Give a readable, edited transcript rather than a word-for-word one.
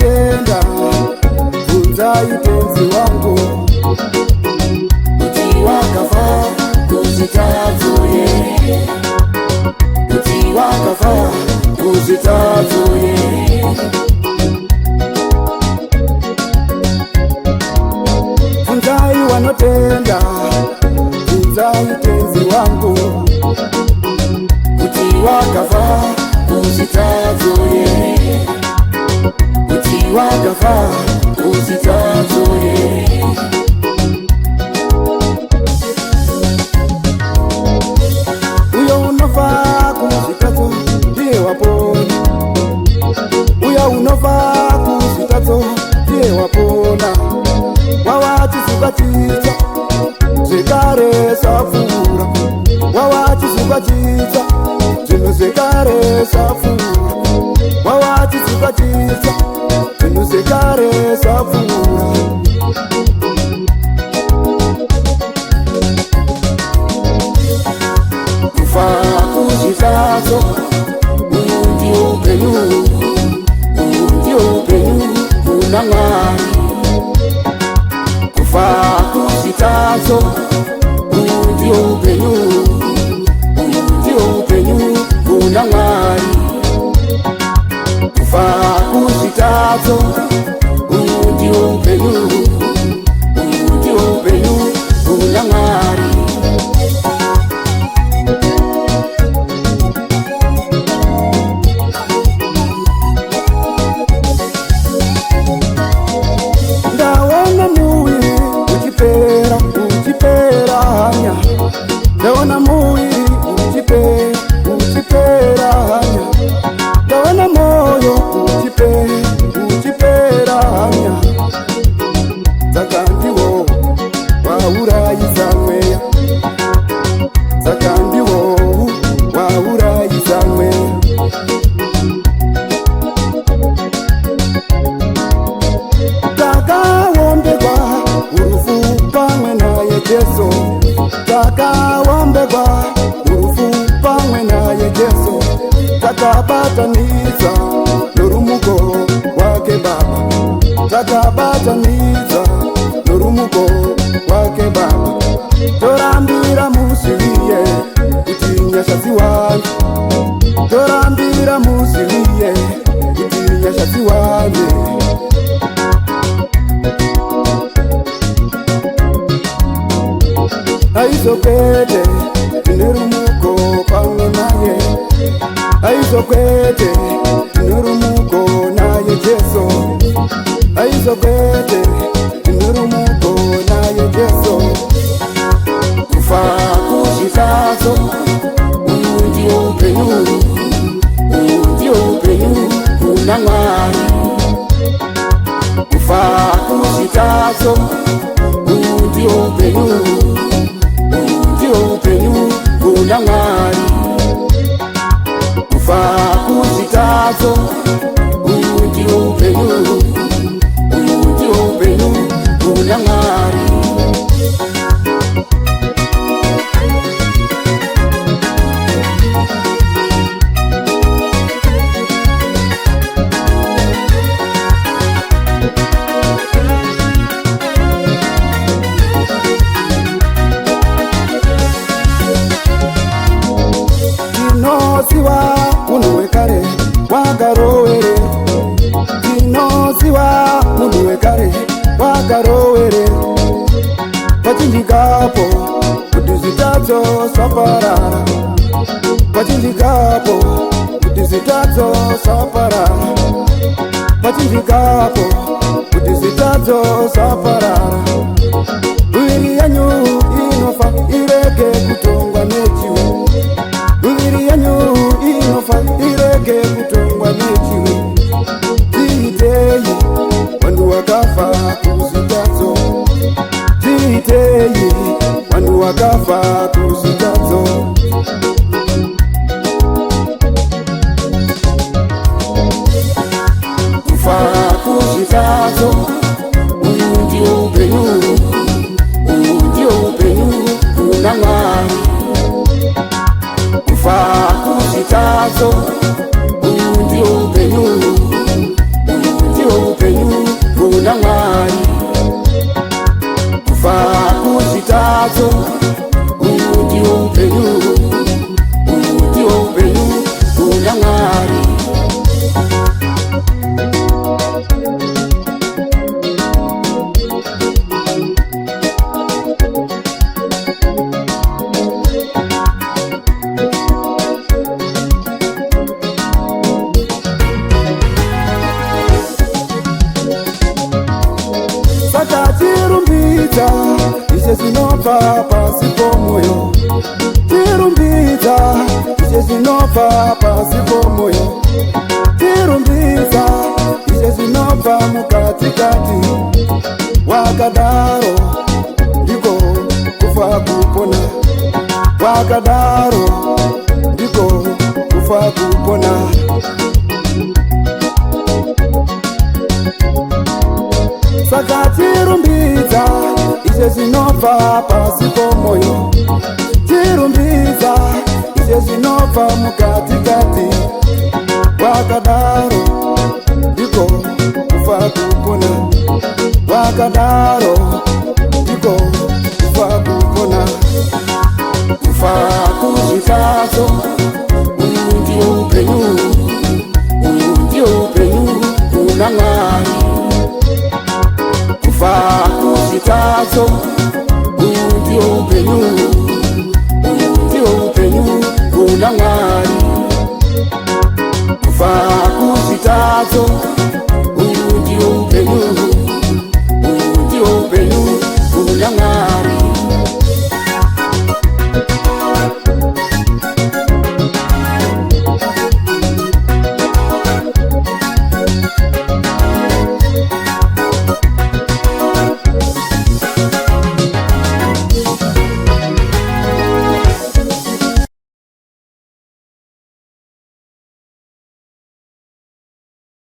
wanotenda bvunzai tenzi wangu kuti wakafa kuzvitatu here, kuti wakafa kuzvitatu here. Bvunzai wanotenda bvunzai tenzi wangu kuti wakafa kuzvitatu here, kuti wakafa kuzvitatu here. Uyo unofa kuzvitatu ndiye wapona, uyo unofa kuzvitatu ndiye wapona. Wawachizukachita zvekare sapfuura, wawachizukachita zvinhu zvekare sapfuura, wawachizukachita zvinhu zvekare sapfuura. Kufa kuzvitatu uyu ndio upenyu, uyu ndio upenyu kuna Mwari. Kufa kuzvitatu uyu ndio upenyu, uyu ndio upenyu kuna Mwari. Kufa kuzvitatu uyu ndio upenyu, uyu ndio upenyu kuna Mwari. Ndaona muwiri uchipera uchipera hanya, ndaona muwiri uchipera hanya, ndaona moyo uchipera hanya. Saka ndiwo waurayisa mweya, saka ndiwo waurayisa mweya. Takawombegwa urufu pamwe naye Jesu, takawombegwa urufu pamwe naye Jesu. Takabatanidza norumuko wake Baba, takabatanidza norumuko wake Baba. Torambira musiviye kuti nyashazi wanje, torambira musiviye kuti nyashazi wanje. Aizokwete nerumuko pamwe naye, aizokwete nerumuko naye Jesu, aizokwete nerumuko naye Jesu. Kufa kuzvitatu uyu ndio upenyu, uyu ndio upenyu kuna Mwari. Kufa kuzvitatu uyu ndio upenyu, upenyu kuna Mwari. Kufa kuzvitatu uyu ndio upenyu, uyu ndio upenyu kuna Mwari. Ndinoziva munhu wekare wakarowere, ndinoziva munhu wekare wakarowere. Pachinjikapo kuti zvitatu zvaparara, pachinjikapo kuti zvitatu zvaparara, pachinjikapo kuti zvitatu zvaparara. Miviri yanyu inofa irege kutongwa nechivi, miviri yanyu inofa irege kutongwa nechivi. Tiitei vanhu vakafa kuzvitatu, tiitei vanhu vakafa kuzvitatu. Kufa kuzvitatu uyu ndio upenyu, uyu ndio upenyu kuna Mwari. Kufa kuzvitatu uyu ndio upenyu, uyu ndio upenyu. zvinobva pasi pomoyo. Tirumbiza izvo zvinobva mukatikati. Wakadaro ndiko kufa kupona. Wakadaro ndiko kufa kupona. Saka tirumbidza izvo zvinobva pasi pomoyo. Tirumbidza izvo zvinobva mukatikati. Wakadaro ndiko kufa kupona. Wakadaro ndiko kufa kupona. Kufa kuzvitatu, uyu ndio upenyu. Uyu ndio upenyu kuna Mwari. Kufa kuzvitatu, uyu ndio upenyu. Uyu ndio upenyu kuna Mwari. Kufa kuzvitatu.